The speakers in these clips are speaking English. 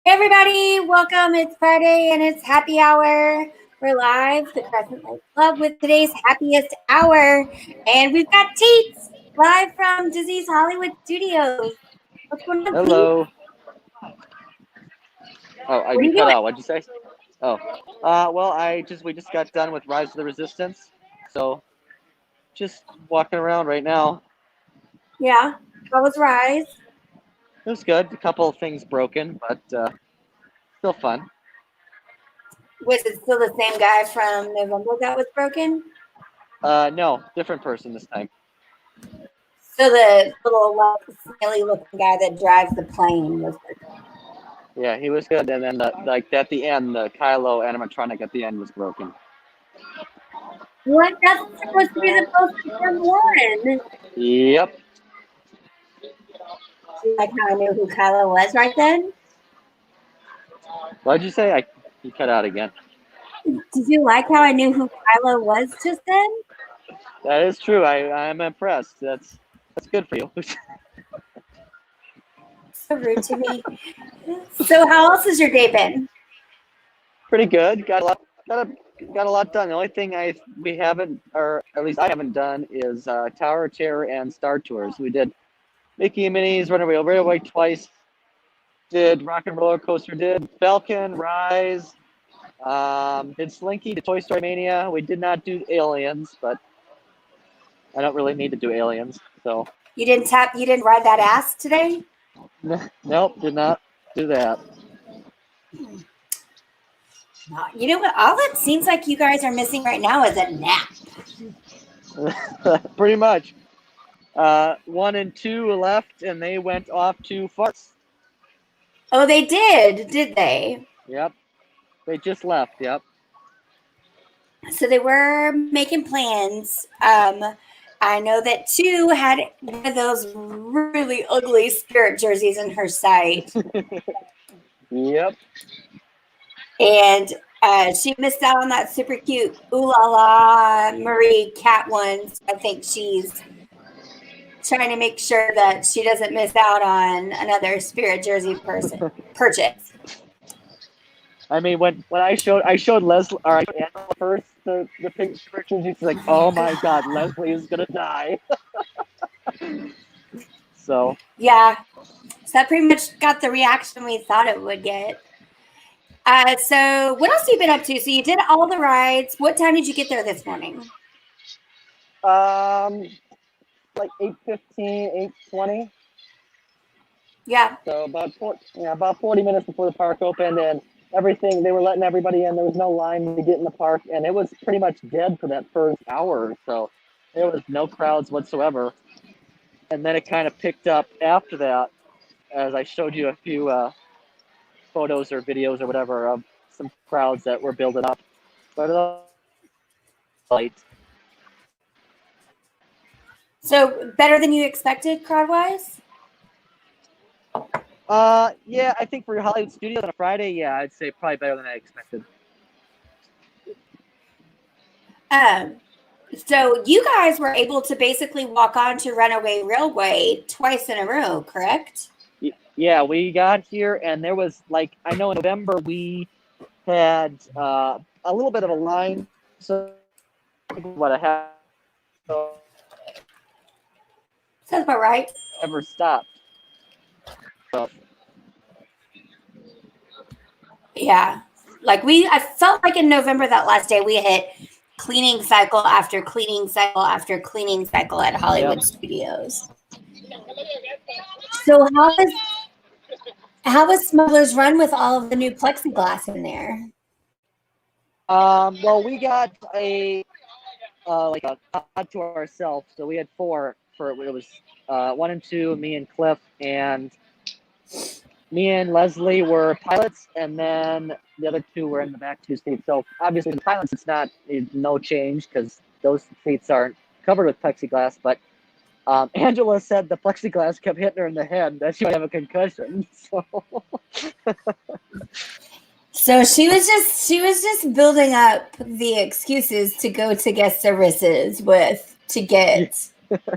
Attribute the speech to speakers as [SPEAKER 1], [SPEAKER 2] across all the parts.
[SPEAKER 1] Hey everybody, welcome. It's Friday and it's happy hour. We're live at the Crescent Lake Club with today's happiest hour. And we've got Teets live from Disney's Hollywood Studios. What's going on, Teets?
[SPEAKER 2] Hello. Oh,
[SPEAKER 1] What are
[SPEAKER 2] you
[SPEAKER 1] you
[SPEAKER 2] cut
[SPEAKER 1] doing?
[SPEAKER 2] out. What'd you say? Oh, well, we just got done with Rise of the Resistance, so just walking around right now.
[SPEAKER 1] Yeah, how was Rise?
[SPEAKER 2] It was good. A couple of things broken, but still fun.
[SPEAKER 1] Was it still the same guy from November that was broken?
[SPEAKER 2] No, different person this time.
[SPEAKER 1] So the little snaily looking guy that drives the plane was broken.
[SPEAKER 2] Yeah, he was good, and then at the end, the Kylo animatronic at the end was broken.
[SPEAKER 1] What? That's supposed to be the most fun one.
[SPEAKER 2] Yep.
[SPEAKER 1] Do you like how I knew who Kylo was right then?
[SPEAKER 2] What'd you say? You cut out again.
[SPEAKER 1] Did you like how I knew who Kylo was just then?
[SPEAKER 2] That is true. I'm impressed. That's good for you.
[SPEAKER 1] So rude to me. So how else has your day been?
[SPEAKER 2] Pretty good. Got a lot done. The only thing we haven't, or at least I haven't done, is Tower of Terror and Star Tours. We did Mickey and Minnie's Runaway Railway twice. Did Rock and Roller Coaster. Did Falcon Rise. Did Slinky. Did Toy Story Mania. We did not do Aliens, but I don't really need to do Aliens. So
[SPEAKER 1] You didn't ride that ass today?
[SPEAKER 2] nope, did not do that.
[SPEAKER 1] You know what? All it seems like you guys are missing right now is a nap.
[SPEAKER 2] Pretty much. 1 and 2 left, and they went off to farts.
[SPEAKER 1] Oh, they did they?
[SPEAKER 2] Yep. They just left. Yep.
[SPEAKER 1] So they were making plans. I know that 2 had one of those really ugly Spirit jerseys in her sight.
[SPEAKER 2] Yep.
[SPEAKER 1] And she missed out on that super cute Ooh La La Marie cat one. So I think she's trying to make sure that she doesn't miss out on another Spirit jersey purchase.
[SPEAKER 2] I mean, when I showed Leslie or I showed Angela first the pink Spirit, she's like, "Oh my God, Leslie is gonna die." So
[SPEAKER 1] Yeah, so that pretty much got the reaction we thought it would get. So what else have you been up to? So you did all the rides. What time did you get there this morning?
[SPEAKER 2] like 8:15, 8:20.
[SPEAKER 1] Yeah.
[SPEAKER 2] So about 40 minutes before the park opened, and everything they were letting everybody in. There was no line to get in the park, and it was pretty much dead for that first hour or so. There was no crowds whatsoever, and then it kind of picked up after that, as I showed you a few photos or videos or whatever of some crowds that were building up. But light.
[SPEAKER 1] So better than you expected crowd-wise?
[SPEAKER 2] Yeah, I think for Hollywood Studios on a Friday, yeah, I'd say probably better than I expected.
[SPEAKER 1] So you guys were able to basically walk on to Runaway Railway twice in a row, correct?
[SPEAKER 2] Yeah, we got here, and there was I know in November we had a little bit of a line. So what I have
[SPEAKER 1] Sounds about right.
[SPEAKER 2] ever stopped. So,
[SPEAKER 1] Yeah. I felt like in November that last day we hit cleaning cycle after cleaning cycle after cleaning cycle at Hollywood Studios. So how was Smuggler's Run with all of the new plexiglass in there?
[SPEAKER 2] well, we got a pod to ourselves, so we had 4 for it was 1 and 2, me and Cliff, and me and Leslie were pilots, and then the other 2 were in the back 2 seats. So obviously the pilots, it's no change because those seats aren't covered with plexiglass. But Angela said the plexiglass kept hitting her in the head, that she might have a concussion.
[SPEAKER 1] So she was just building up the excuses to go to guest services to get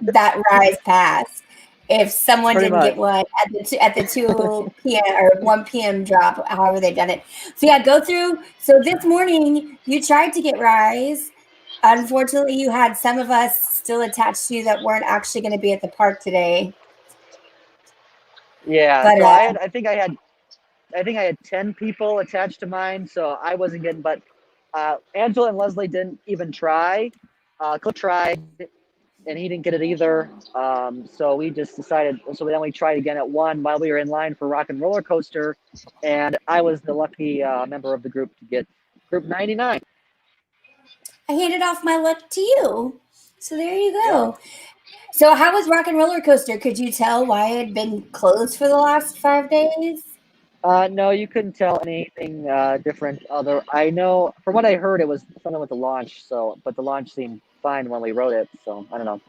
[SPEAKER 1] that Rise pass. if someone
[SPEAKER 2] Pretty
[SPEAKER 1] didn't
[SPEAKER 2] much.
[SPEAKER 1] get one at the 2 p.m. or 1 p.m. drop, however they've done it. So yeah, go through. So this morning you tried to get Rise. Unfortunately, you had some of us still attached to you that weren't actually going to be at the park today.
[SPEAKER 2] Yeah.
[SPEAKER 1] But
[SPEAKER 2] So I think I had 10 people attached to mine, so I wasn't getting. But Angela and Leslie didn't even try. Cliff tried, and he didn't get it either. So we just decided. So then we tried again at 1 while we were in line for Rock and Roller Coaster, and I was the lucky member of the group to get group 99.
[SPEAKER 1] I handed off my luck to you. So there you
[SPEAKER 2] Yeah.
[SPEAKER 1] go. So how was Rock and Roller Coaster? Could you tell why it had been closed for the last 5 days?
[SPEAKER 2] No, you couldn't tell anything different. Other, I know from what I heard, it was something with the launch. So, but the launch seemed fine when we wrote it. So I don't know.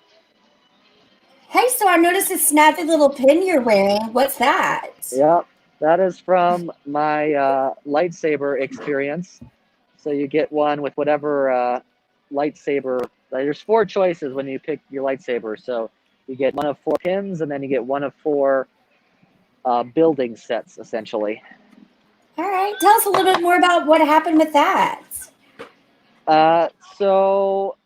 [SPEAKER 1] Hey, so I noticed a snappy little pin you're wearing. What's that?
[SPEAKER 2] Yeah, that is from my lightsaber experience. So you get one with whatever lightsaber. There's 4 choices when you pick your lightsaber. So you get one of 4 pins, and then you get one of 4 building sets, essentially.
[SPEAKER 1] All right. Tell us a little bit more about what happened with that.
[SPEAKER 2] So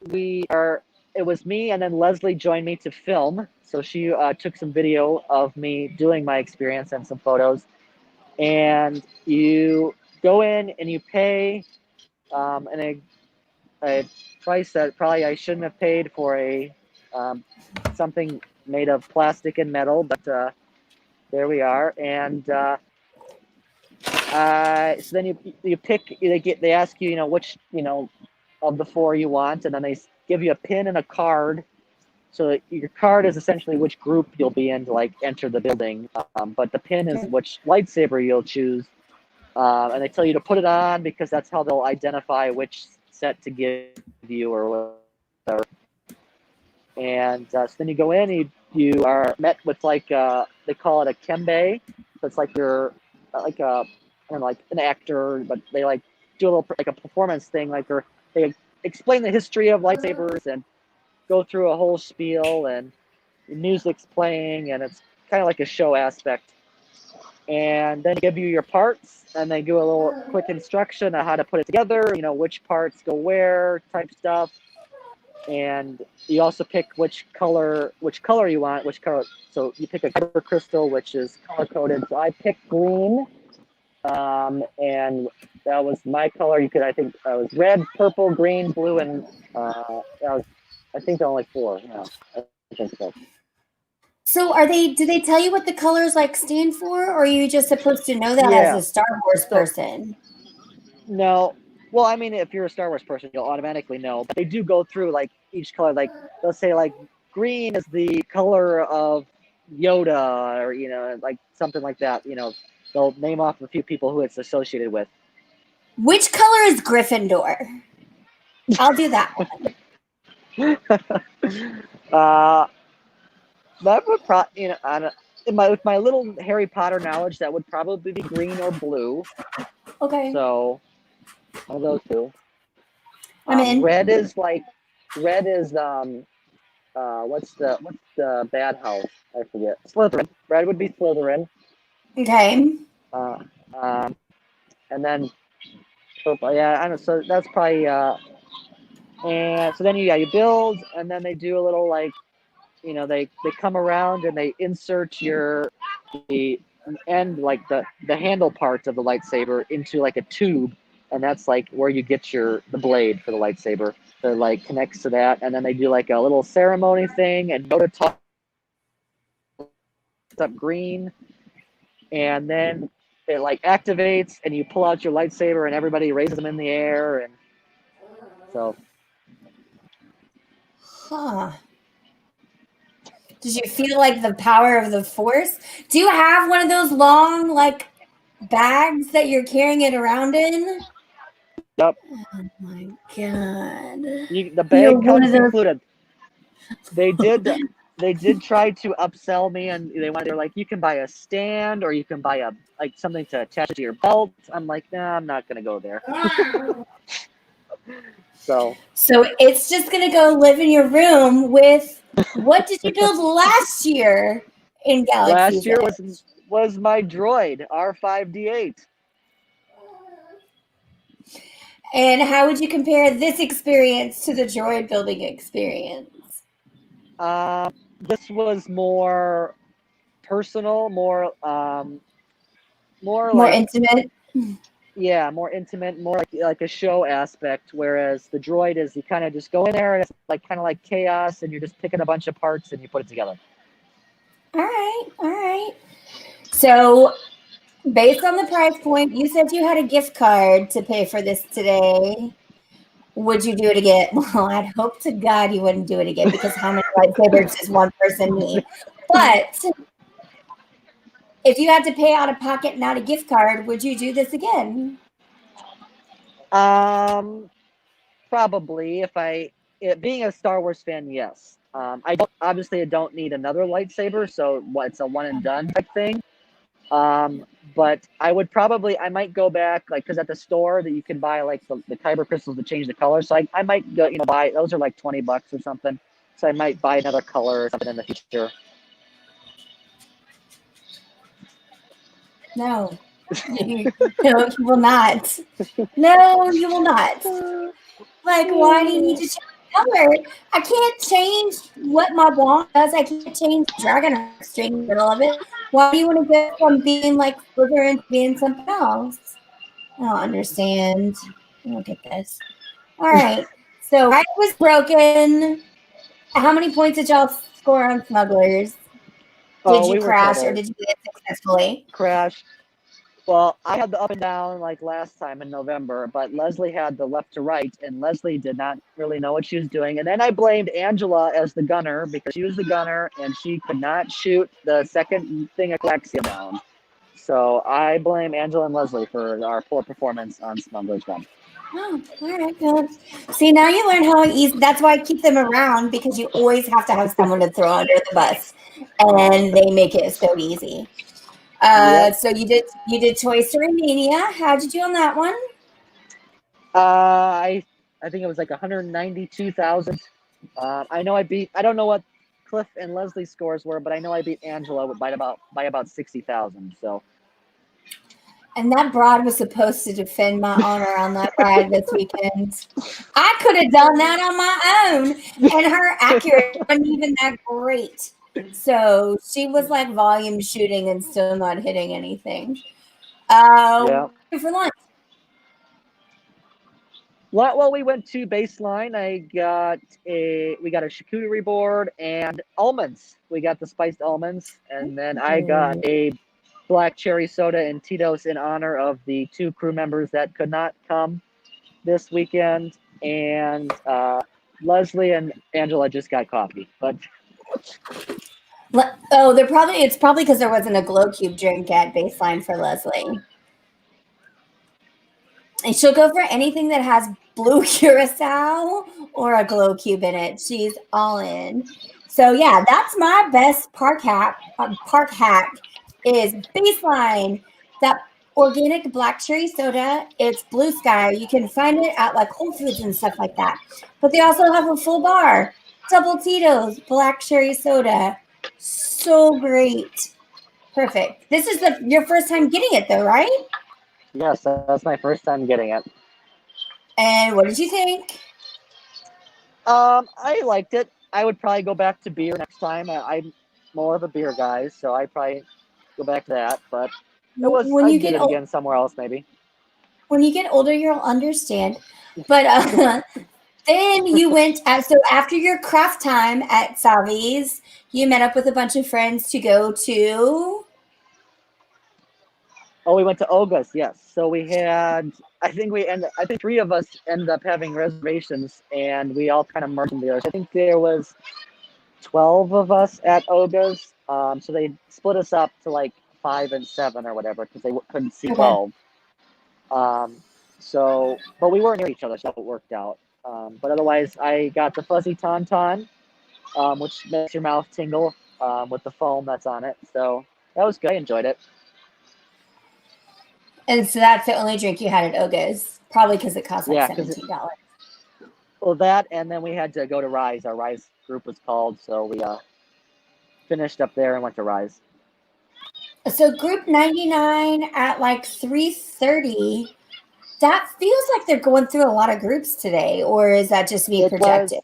[SPEAKER 2] it was me, and then Leslie joined me to film. So she took some video of me doing my experience and some photos. And you go in and you pay a price that probably I shouldn't have paid for a something made of plastic and metal, but there we are. And so then you pick. They ask you, which of the 4 you want, and then they give you a pin and a card. So your card is essentially which group you'll be in to like enter the building, but the pin is which lightsaber you'll choose, and they tell you to put it on because that's how they'll identify which set to give you or whatever. And so then you go in, you are met with like they call it a kembe, so it's like you're like a I don't know, like an actor, but they like do a little like a performance thing, like they explain the history of lightsabers and go through a whole spiel, and music's playing, and it's kind of like a show aspect. And then they give you your parts, and they do a little quick instruction on how to put it together, which parts go where, type stuff. And you also pick which color you want, which color. So you pick a kyber crystal, which is color coded. So I picked green, and that was my color. I think I was red, purple, green, blue, and I think there were only 4. Yeah, I think so.
[SPEAKER 1] So do they tell you what the colors like stand for, or are you just supposed to know that as
[SPEAKER 2] Yeah.
[SPEAKER 1] a Star Wars
[SPEAKER 2] So
[SPEAKER 1] person?
[SPEAKER 2] no, well, I mean, if you're a Star Wars person, you'll automatically know. But they do go through like each color. Like they'll say like green is the color of Yoda, or like something like that. They'll name off a few people who it's associated with.
[SPEAKER 1] Which color is Gryffindor? I'll do that one.
[SPEAKER 2] uh, that would probably, with my little Harry Potter knowledge, that would probably be green or blue.
[SPEAKER 1] Okay.
[SPEAKER 2] So one of those 2.
[SPEAKER 1] I'm in.
[SPEAKER 2] Red is what's the bad house? I forget. Slytherin. Red would be Slytherin.
[SPEAKER 1] Okay.
[SPEAKER 2] And then purple. Yeah, I don't know. So that's probably. And so then you build, and then they do a little like, they come around and they insert the end, like the handle parts of the lightsaber into like a tube, and that's like where you get the blade for the lightsaber. That like connects to that, and then they do like a little ceremony thing, and Yoda talks up green, and then it like activates, and you pull out your lightsaber, and everybody raises them in the air, and so.
[SPEAKER 1] Huh. Did you feel like the power of the Force? Do you have one of those long like bags that you're carrying it around in?
[SPEAKER 2] Yep.
[SPEAKER 1] Oh my god!
[SPEAKER 2] The
[SPEAKER 1] You're
[SPEAKER 2] bag
[SPEAKER 1] one of
[SPEAKER 2] comes
[SPEAKER 1] those.
[SPEAKER 2] included. They did try to upsell me, and they're like, you can buy a stand, or you can buy like something to attach to your belt. I'm like, nah, I'm not gonna go there. So
[SPEAKER 1] it's just gonna go live in your room with. What did you build last year in Galaxy's
[SPEAKER 2] last year
[SPEAKER 1] Edge?
[SPEAKER 2] was my droid R5D8.
[SPEAKER 1] And how would you compare this experience to the droid building experience?
[SPEAKER 2] This was more personal, more
[SPEAKER 1] More
[SPEAKER 2] like,
[SPEAKER 1] intimate?
[SPEAKER 2] yeah, more intimate, more like a show aspect. Whereas the droid is, you kind of just go in there and it's like kind of like chaos, and you're just picking a bunch of parts and you put it together.
[SPEAKER 1] All right. So, based on the price point, you said you had a gift card to pay for this today. Would you do it again? Well, I'd hope to God you wouldn't do it again, because how many lightsabers does one person need? But if you had to pay out of pocket, not a gift card, would you do this again?
[SPEAKER 2] Probably, being a Star Wars fan, yes. I don't need another lightsaber, so it's a one and done type thing. But I might go back, like, because at the store that you can buy like the kyber crystals to change the color. So I might go, buy, those are like $20 or something. So I might buy another color or something in the future.
[SPEAKER 1] No. No, you will not. No, you will not. Like, why do you need to change color? I can't change what my wand does. I can't change Dragon string in the middle of it. Why do you want to go from being like Slytherin to being something else? I don't understand. I don't get this. All right. So I was broken. How many points did y'all score on Smugglers? Did you
[SPEAKER 2] We were
[SPEAKER 1] crash or
[SPEAKER 2] total
[SPEAKER 1] did you get it successfully?
[SPEAKER 2] crash. Well, I had the up and down like last time in November, but Leslie had the left to right, and Leslie did not really know what she was doing. And then I blamed Angela as the gunner, because she was the gunner and she could not shoot the second thing of Galaxium down. So I blame Angela and Leslie for our poor performance on Smuggler's Run.
[SPEAKER 1] Oh, all right. Well, see, now you learn how easy. That's why I keep them around, because you always have to have someone to throw under the bus, and they make it so easy.
[SPEAKER 2] Yep.
[SPEAKER 1] So you did Toy Story Mania. How'd you do on that one?
[SPEAKER 2] I think it was like 192,000. I know I don't know what Cliff and Leslie's scores were, but I know I beat Angela by about 60,000. So.
[SPEAKER 1] And that broad was supposed to defend my honor on that ride this weekend. I could have done that on my own, and her accuracy wasn't even that great. So she was like volume shooting and still not hitting anything.
[SPEAKER 2] Yeah.
[SPEAKER 1] For lunch.
[SPEAKER 2] Well, we went to Baseline. We got a charcuterie board and almonds. We got the spiced almonds, and then I got a black cherry soda and Tito's in honor of the 2 crew members that could not come this weekend. And Leslie and Angela just got coffee. But
[SPEAKER 1] it's probably because there wasn't a glow cube drink at Baseline for Leslie. And she'll go for anything that has blue curacao or a glow cube in it. She's all in. So yeah, that's my best park hack is Baseline. That organic black cherry soda. It's Blue Sky. You can find it at like Whole Foods and stuff like that. But they also have a full bar. Double Tito's black cherry soda. So great. Perfect. This is your first time getting it though, right?
[SPEAKER 2] yes, that's my first time getting it.
[SPEAKER 1] And what did you think?
[SPEAKER 2] I liked it. I would probably go back to beer next time. I'm more of a beer guy, so I'd probably go back to that. But I'd get it again somewhere else, maybe.
[SPEAKER 1] When you get older, you'll understand. But then you went so after your craft time at Salvi's, you met up with a bunch of friends to go to.
[SPEAKER 2] Oh, we went to Oga's, yes. So we had, I think 3 of us ended up having reservations, and we all kind of merged in there. So I think there was 12 of us at Oga's. So they split us up to like 5 and 7 or whatever, because they couldn't see 12. But we weren't near each other, so it worked out. But otherwise, I got the fuzzy tauntaun, which makes your mouth tingle with the foam that's on it. So that was good. I enjoyed it.
[SPEAKER 1] And so that's the only drink you had at Oga's, probably because it cost like $17.
[SPEAKER 2] Well, that, and then we had to go to Rise. Our Rise group was called, so we finished up there and went to Rise.
[SPEAKER 1] So group 99 at like 3:30. That feels like they're going through a lot of groups today, or is that just me projecting?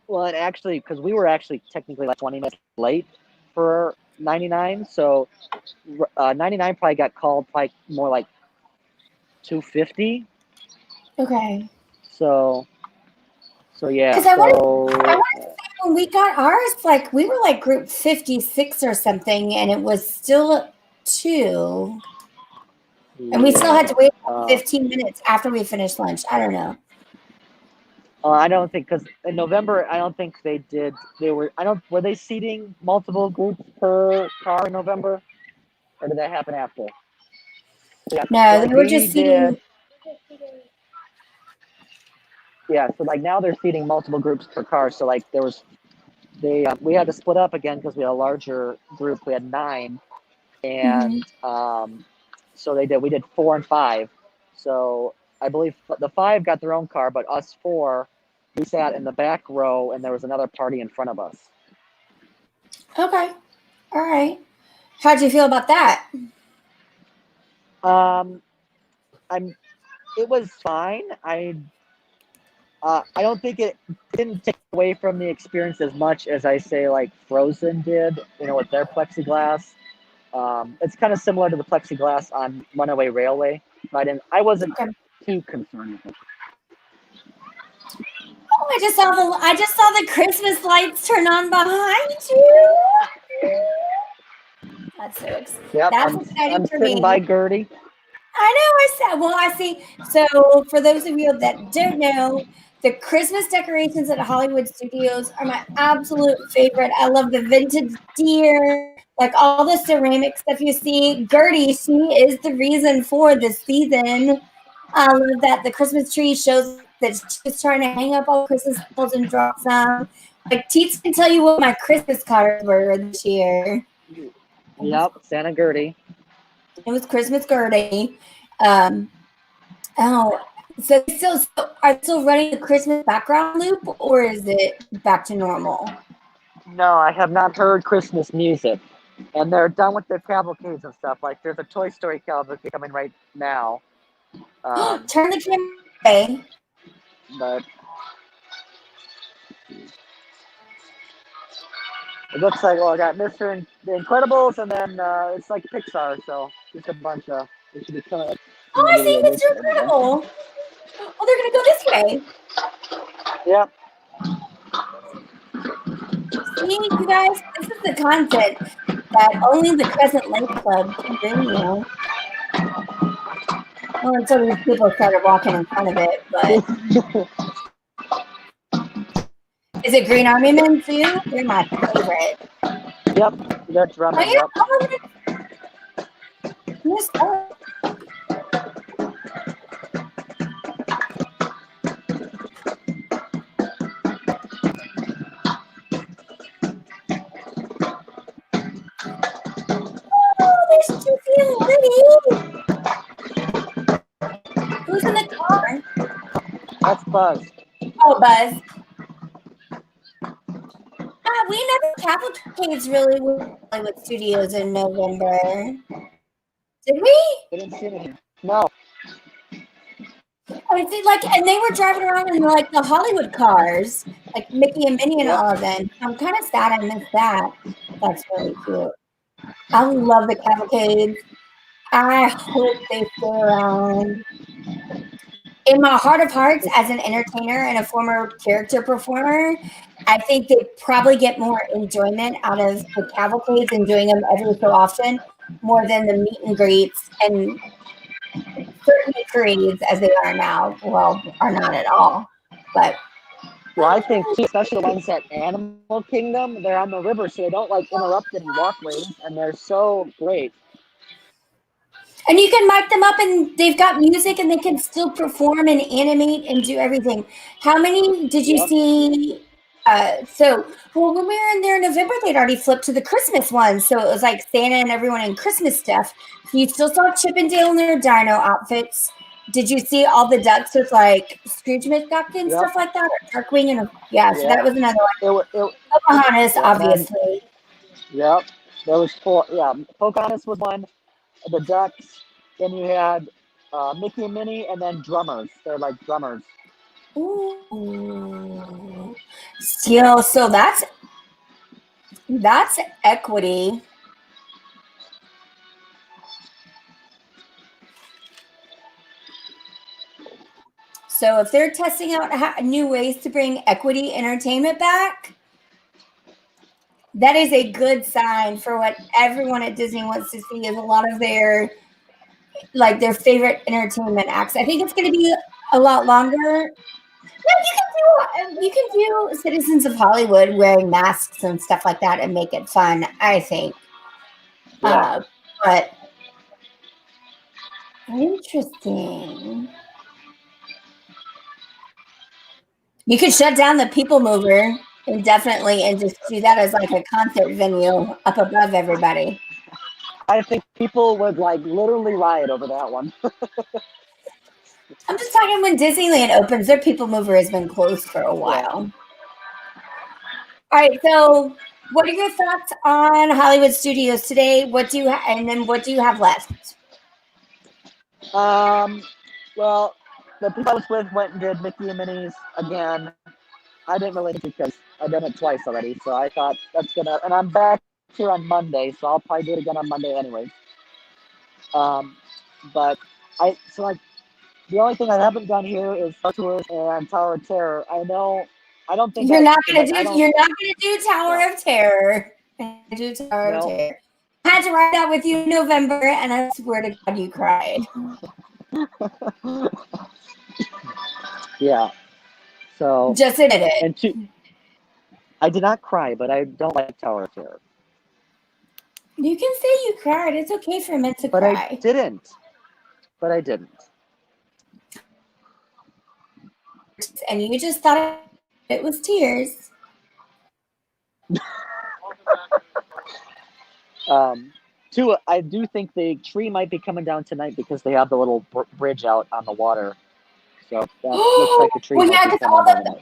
[SPEAKER 2] Well, it actually, because we were actually technically like 20 minutes late for 99, so 99 probably got called probably more like 250.
[SPEAKER 1] Okay.
[SPEAKER 2] So yeah.
[SPEAKER 1] Because I want to say when we got ours, like we were like group 56 or something, and it was still 2. And we still had to wait 15 minutes after we finished lunch. I don't know.
[SPEAKER 2] I don't think, because in November, I don't think they did. Were they seating multiple groups per car in November? Or did that happen after? Yeah,
[SPEAKER 1] no, they were just seating.
[SPEAKER 2] Yeah, so like now they're seating multiple groups per car. So like we had to split up again because we had a larger group. We had 9. And so we did 4 and 5. So I believe the 5 got their own car, but us 4, we sat in the back row, and there was another party in front of us.
[SPEAKER 1] Okay, all right. How'd you feel about that?
[SPEAKER 2] It was fine. I don't think it didn't take away from the experience as much as I say like Frozen did, with their plexiglass. It's kind of similar to the plexiglass on Runaway Railway. I wasn't too concerned with it.
[SPEAKER 1] Oh, I just saw the Christmas lights turn on behind you. That's so exciting.
[SPEAKER 2] Yep,
[SPEAKER 1] That's exciting for me.
[SPEAKER 2] I'm sitting by Gertie.
[SPEAKER 1] I see. So for those of you that don't know, the Christmas decorations at Hollywood Studios are my absolute favorite. I love the vintage deer, like all the ceramic stuff you see. Gertie, she is the reason for this season. I love that the Christmas tree shows that she's trying to hang up all Christmas balls and drop some. Like Teets can tell you what my Christmas cards were this year.
[SPEAKER 2] Yep, Santa Gertie.
[SPEAKER 1] It was Christmas Gertie. So are they still running the Christmas background loop, or is it back to normal?
[SPEAKER 2] No, I have not heard Christmas music. And they're done with their cavalcades and stuff. Like there's a Toy Story cavalcade coming right now.
[SPEAKER 1] Turn the camera away.
[SPEAKER 2] But it looks like, I got Mr. and the Incredibles, and then it's like Pixar, so just a bunch of. It should be coming.
[SPEAKER 1] Oh, I see Mr. Incredible. Oh, they're gonna go this way.
[SPEAKER 2] Yep.
[SPEAKER 1] See, you guys, this is the content that only the Crescent Lake Club can bring you. Well, until these people started walking in front of it, but is it Green Army Men too? They're my favorite.
[SPEAKER 2] Yep, they're drumming. Yep.
[SPEAKER 1] There's 2 feet already. Who's in the car?
[SPEAKER 2] That's Buzz.
[SPEAKER 1] Oh, Buzz. We never cavalcades really with Hollywood Studios in November. Did we?
[SPEAKER 2] We didn't see anything. No.
[SPEAKER 1] I see, and they were driving around in the Hollywood cars, like Mickey and Minnie and all of them. I'm kind of sad I missed that. That's really cute. I love the cavalcades. I hope they stay around. In my heart of hearts, as an entertainer and a former character performer, I think they probably get more enjoyment out of the cavalcades and doing them every so often, more than the meet and greets and certain parades as they are now. Well, are not at all. But
[SPEAKER 2] I think especially the ones at Animal Kingdom, they're on the river, so they don't interrupt any walkways, and they're so great.
[SPEAKER 1] And you can mic them up, and they've got music, and they can still perform and animate and do everything. How many did you see? When we were in there in November, they'd already flipped to the Christmas one. So it was like Santa and everyone in Christmas stuff. You still saw Chip and Dale in their dino outfits. did you see all the ducks with like Scrooge McDuck and
[SPEAKER 2] Yep.
[SPEAKER 1] stuff like that? Or Darkwing and so that was another one.
[SPEAKER 2] It,
[SPEAKER 1] Pocahontas,
[SPEAKER 2] yeah,
[SPEAKER 1] obviously.
[SPEAKER 2] yep. There was 4. Yeah, Pocahontas was one. The ducks. Then you had Mickey and Minnie, and then drummers. They're like drummers.
[SPEAKER 1] Ooh. So that's equity. So if they're testing out new ways to bring equity entertainment back, that is a good sign for what everyone at Disney wants to see is a lot of their favorite entertainment acts. I think it's going to be a lot longer. Yeah, you can do Citizens of Hollywood wearing masks and stuff like that and make it fun, I think.
[SPEAKER 2] Yeah.
[SPEAKER 1] But interesting. You could shut down the People Mover indefinitely and just do that as like a concert venue up above everybody.
[SPEAKER 2] I think people would like literally riot over that one.
[SPEAKER 1] I'm just talking when Disneyland opens, their People Mover has been closed for a while. All right, so what are your thoughts on Hollywood Studios today? What do you and then what do you have left?
[SPEAKER 2] Well, the people I was with went and did Mickey and Minnie's again. I didn't really because I've done it twice already, so I thought that's gonna. And I'm back here on Monday, so I'll probably do it again on Monday anyway. But like the only thing I haven't done here is Star Tours and Tower of Terror. I know. I don't think
[SPEAKER 1] You're not gonna do Tower of Terror. Do Tower of Terror. I had to write that with you in November, and I swear to God, you cried.
[SPEAKER 2] Yeah. So
[SPEAKER 1] just admit it.
[SPEAKER 2] And I did not cry, but I don't like Tower of Terror.
[SPEAKER 1] You can say you cried. It's okay for men to
[SPEAKER 2] cry.
[SPEAKER 1] But
[SPEAKER 2] I didn't.
[SPEAKER 1] And you just thought it was tears.
[SPEAKER 2] I do think the tree might be coming down tonight because they have the little bridge out on the water. So that looks like the tree might be coming down tonight.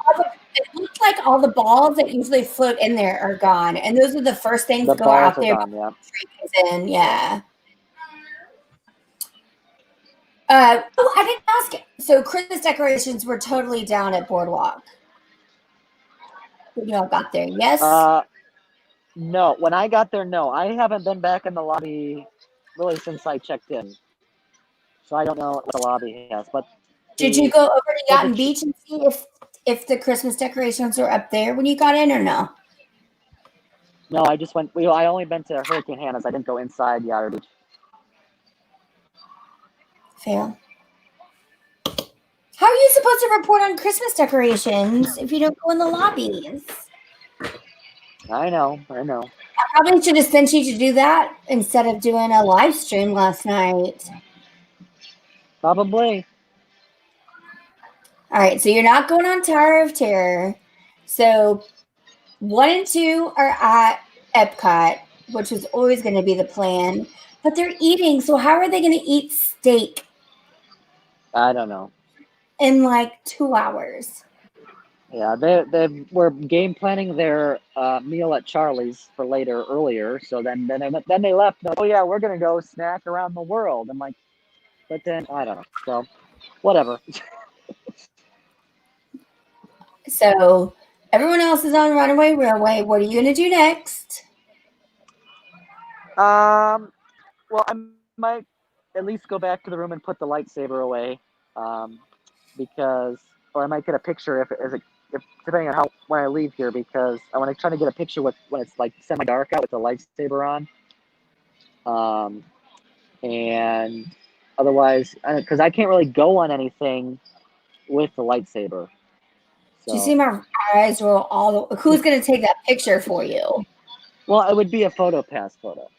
[SPEAKER 1] It looks like all the balls that usually float in there are gone. And those are the first things to go out there. Gone, yeah. I didn't ask. So Christmas decorations were totally down at Boardwalk. When y'all got there, yes?
[SPEAKER 2] No. When I got there, no. I haven't been back in the lobby really since I checked in. So I don't know what the lobby has. But
[SPEAKER 1] did you go over to Yacht and Beach and see if the Christmas decorations were up there when you got in or no?
[SPEAKER 2] No, I just went. I only been to Hurricane Hannah's. I didn't go inside Yacht or Beach.
[SPEAKER 1] Fail. How are you supposed to report on Christmas decorations if you don't go in the lobbies?
[SPEAKER 2] I know.
[SPEAKER 1] I probably should have sent you to do that instead of doing a live stream last night.
[SPEAKER 2] Probably.
[SPEAKER 1] All right, so you're not going on Tower of Terror. So 1 and 2 are at Epcot, which was always going to be the plan. But they're eating, so how are they going to eat steak?
[SPEAKER 2] I don't know.
[SPEAKER 1] In like 2 hours.
[SPEAKER 2] Yeah, they were game planning their meal at Charlie's for earlier. So then they left. Like, oh yeah, we're gonna go snack around the world. I'm like, but then I don't know. So whatever.
[SPEAKER 1] So everyone else is on Runaway Railway. What are you gonna do next?
[SPEAKER 2] Well, I might at least go back to the room and put the lightsaber away, or I might get a picture if depending on when I leave here, because I want to try to get a picture when it's like semi-dark out with the lightsaber on. And otherwise, because I can't really go on anything with the lightsaber. So.
[SPEAKER 1] Do you see my eyes roll who's going to take that picture for you?
[SPEAKER 2] Well, it would be a PhotoPass photo.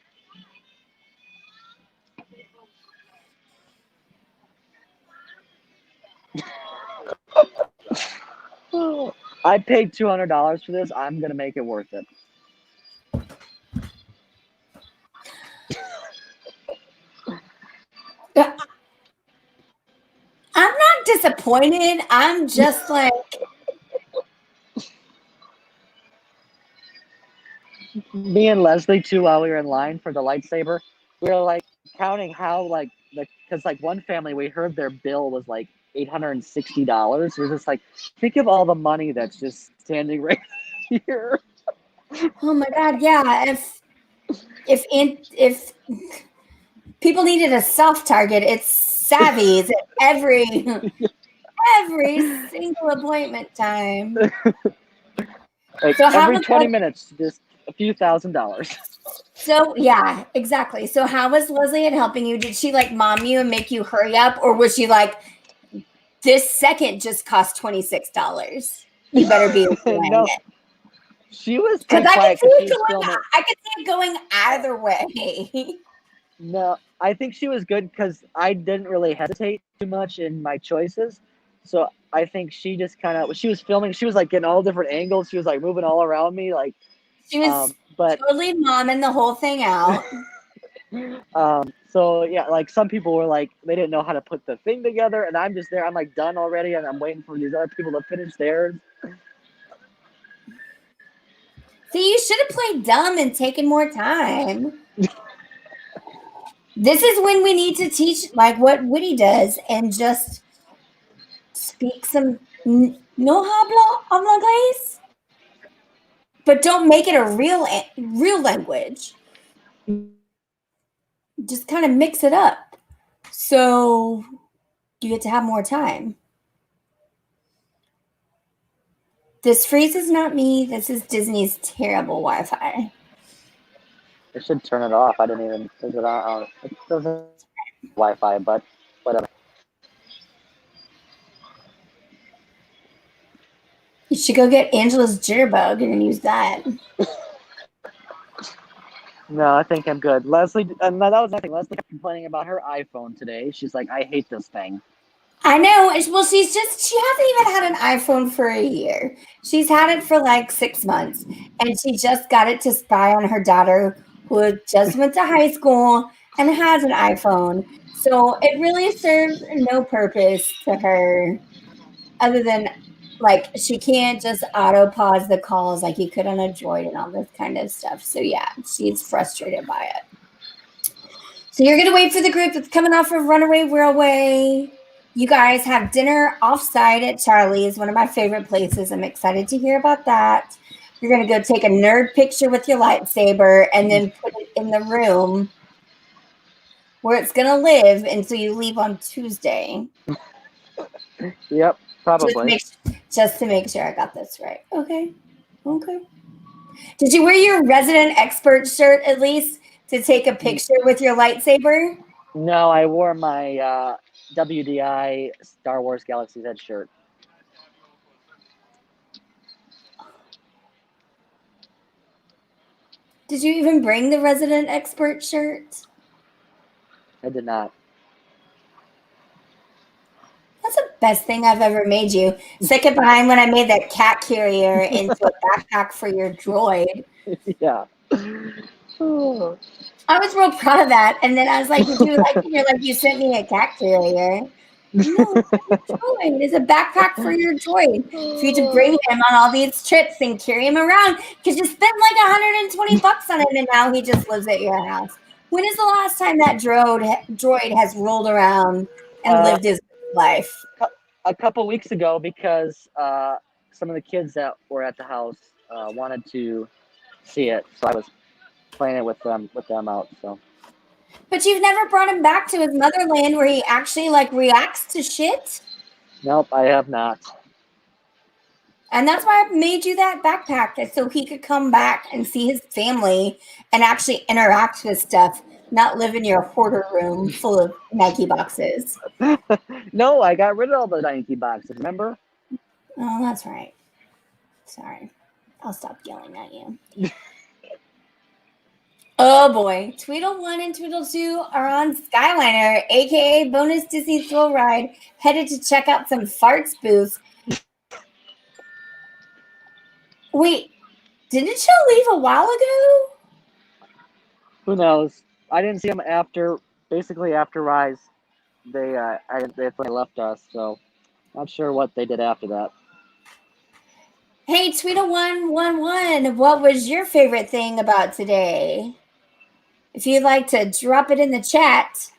[SPEAKER 2] I paid $200 for this. I'm going to make it worth it.
[SPEAKER 1] disappointed. I'm just like,
[SPEAKER 2] Me and Leslie too, while we were in line for the lightsaber, we were like counting how like because like one family we heard their bill was like $860. We're just like, think of all the money that's just standing right here.
[SPEAKER 1] oh my God, yeah. If people needed a soft target, it's Savvy's at every single appointment time.
[SPEAKER 2] Like
[SPEAKER 1] So how
[SPEAKER 2] every
[SPEAKER 1] was
[SPEAKER 2] 20 minutes, just a few $1,000s.
[SPEAKER 1] So yeah, exactly. So how was Leslie at helping you? Did she like mom you and make you hurry up, or was she like, this second just cost $26? You better be enjoying
[SPEAKER 2] No,
[SPEAKER 1] it.
[SPEAKER 2] she was
[SPEAKER 1] Because
[SPEAKER 2] pretty
[SPEAKER 1] I can
[SPEAKER 2] quiet
[SPEAKER 1] see
[SPEAKER 2] because she
[SPEAKER 1] it
[SPEAKER 2] was
[SPEAKER 1] going.
[SPEAKER 2] filming.
[SPEAKER 1] I can see it going either way.
[SPEAKER 2] No, I think she was good because I didn't really hesitate too much in my choices. So I think she just kind of, she was filming, she was like getting all different angles. She was like moving all around me. Like,
[SPEAKER 1] She was
[SPEAKER 2] but,
[SPEAKER 1] totally momming the whole thing out.
[SPEAKER 2] so yeah, like some people were like, they didn't know how to put the thing together. And I'm just there. I'm like done already. And I'm waiting for these other people to finish theirs.
[SPEAKER 1] See, you should have played dumb and taken more time. This is when we need to teach like what Woody does and just speak some no habla inglés, but don't make it a real language. Just kind of mix it up so you get to have more time. This freeze is not me. This is Disney's terrible Wi-Fi.
[SPEAKER 2] I should turn it off. I didn't even turn it on. It doesn't Wi-Fi, but whatever.
[SPEAKER 1] You should go get Angela's jitterbug and use that.
[SPEAKER 2] No, I think I'm good. Leslie, and that was nothing. Leslie kept complaining about her iPhone today. She's like, I hate this thing.
[SPEAKER 1] I know. Well, she hasn't even had an iPhone for a year. She's had it for like 6 months, and she just got it to spy on her daughter who just went to high school and has an iPhone. So it really serves no purpose to her other than like she can't just auto pause the calls like you could on a Droid and all this kind of stuff. So yeah, she's frustrated by it. So you're gonna wait for the group that's coming off of Runaway Railway. You guys have dinner offsite at Charlie's, one of my favorite places. I'm excited to hear about that. You're gonna go take a nerd picture with your lightsaber and then put it in the room where it's gonna live until you leave on Tuesday.
[SPEAKER 2] Yep, probably.
[SPEAKER 1] Just to make sure I got this right. Okay. Did you wear your resident expert shirt at least to take a picture with your lightsaber?
[SPEAKER 2] No, I wore my WDI Star Wars Galaxy's Edge shirt.
[SPEAKER 1] Did you even bring the resident expert shirt?
[SPEAKER 2] I did not.
[SPEAKER 1] That's the best thing I've ever made you. Second behind when I made that cat carrier into a backpack for your droid.
[SPEAKER 2] Yeah. Oh.
[SPEAKER 1] I was real proud of that. And then I was like, would you like, you're like, you sent me a cat carrier. No, droid is a backpack for your droid. For you to bring him on all these trips and carry him around because you spent like $120 on him and now he just lives at your house. When is the last time that droid has rolled around and lived his life?
[SPEAKER 2] A couple weeks ago, because some of the kids that were at the house wanted to see it, so I was playing it with them out. So.
[SPEAKER 1] But you've never brought him back to his motherland where he actually like reacts to shit?
[SPEAKER 2] Nope, I have not.
[SPEAKER 1] And that's why I made you that backpack, so he could come back and see his family and actually interact with stuff, not live in your hoarder room full of Nike boxes.
[SPEAKER 2] No, I got rid of all the Nike boxes, remember?
[SPEAKER 1] Oh, that's right. Sorry. I'll stop yelling at you. Oh boy. Tweedle 1 and Tweedle 2 are on Skyliner, aka Bonus Disney Thrill Ride, headed to check out some farts booths. Wait, didn't you leave a while ago?
[SPEAKER 2] Who knows? I didn't see them after Rise. They left us, so Not sure what they did after that.
[SPEAKER 1] Hey, Tweedle111, what was your favorite thing about today? If you'd like to drop it in the chat.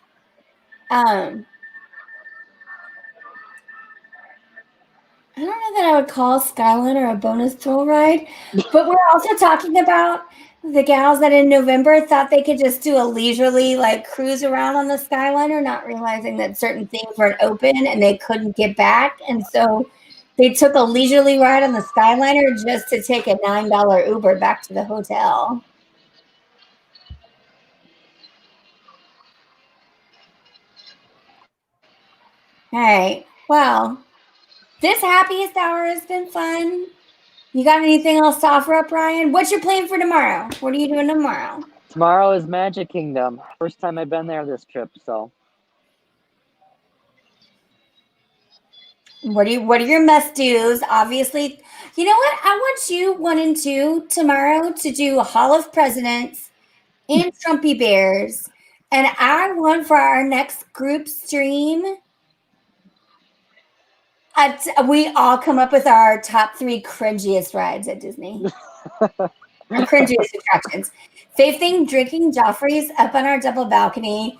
[SPEAKER 1] I don't know that I would call Skyliner a bonus thrill ride, but we're also talking about the gals that in November thought they could just do a leisurely like cruise around on the Skyliner, not realizing that certain things weren't open and they couldn't get back. And so they took a leisurely ride on the Skyliner just to take a $9 Uber back to the hotel. All right. Well, this happiest hour has been fun. You got anything else to offer up, Ryan? What's your plan for tomorrow? What are you doing tomorrow?
[SPEAKER 2] Tomorrow is Magic Kingdom. First time I've been there this trip, so.
[SPEAKER 1] What are your must-dos? Obviously, you know what? I want you 1 and 2 tomorrow to do Hall of Presidents and Trumpy Bears. And I want for our next group stream, we all come up with our top 3 cringiest rides at Disney. Cringiest attractions. Favorite thing, drinking Joffrey's up on our double balcony.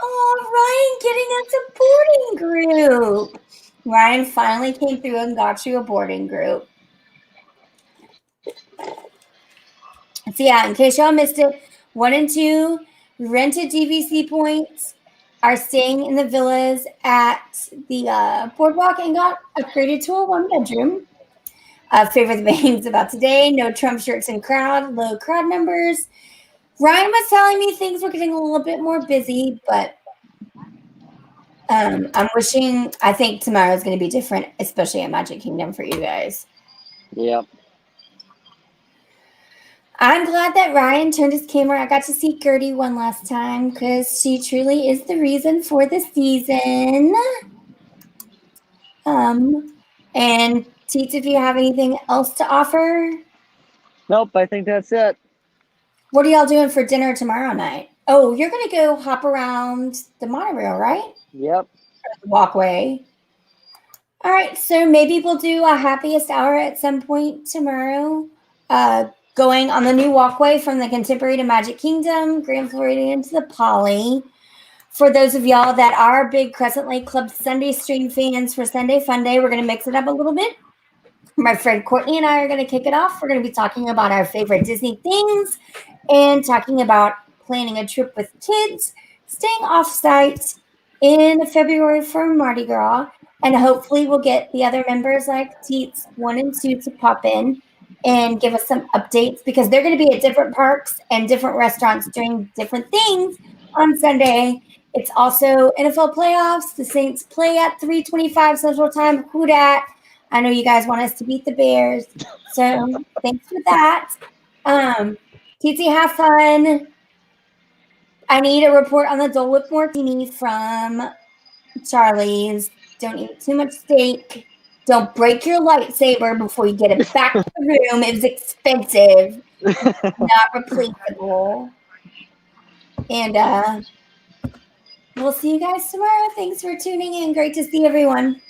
[SPEAKER 1] Oh, Ryan getting us a boarding group. Ryan finally came through and got you a boarding group. So yeah, in case y'all missed it, 1 and 2 rented DVC points are staying in the villas at the boardwalk and got upgraded to a 1-bedroom. Favorite things about today: no Trump shirts in crowd, low crowd numbers. Ryan was telling me things were getting a little bit more busy, but I think tomorrow's going to be different, especially at Magic Kingdom for you guys.
[SPEAKER 2] Yep.
[SPEAKER 1] I'm glad that Ryan turned his camera. I got to see Gertie one last time because she truly is the reason for the season. And Teets, if you have anything else to offer.
[SPEAKER 2] Nope, I think that's it.
[SPEAKER 1] What are y'all doing for dinner tomorrow night? Oh, you're going to go hop around the monorail, right?
[SPEAKER 2] Yep.
[SPEAKER 1] The walkway. All right, so maybe we'll do a happiest hour at some point tomorrow. Going on the new walkway from the Contemporary to Magic Kingdom, Grand Floridian to the Poly. For those of y'all that are big Crescent Lake Club Sunday stream fans for Sunday Fun Day, we're going to mix it up a little bit. My friend Courtney and I are going to kick it off. We're going to be talking about our favorite Disney things and talking about planning a trip with kids, staying off-site in February for Mardi Gras, and hopefully we'll get the other members like Teets 1 and 2 to pop in and give us some updates because they're going to be at different parks and different restaurants doing different things on Sunday. It's also NFL playoffs. The Saints play at 3:25 Central Time. Who dat? I know you guys want us to beat the Bears, so thanks for that. Teetsy, have fun. I need a report on the Dole Whip Martini from Charlie's. Don't eat too much steak. Don't break your lightsaber before you get it back to the room. It was expensive, not replaceable. And we'll see you guys tomorrow. Thanks for tuning in. Great to see everyone.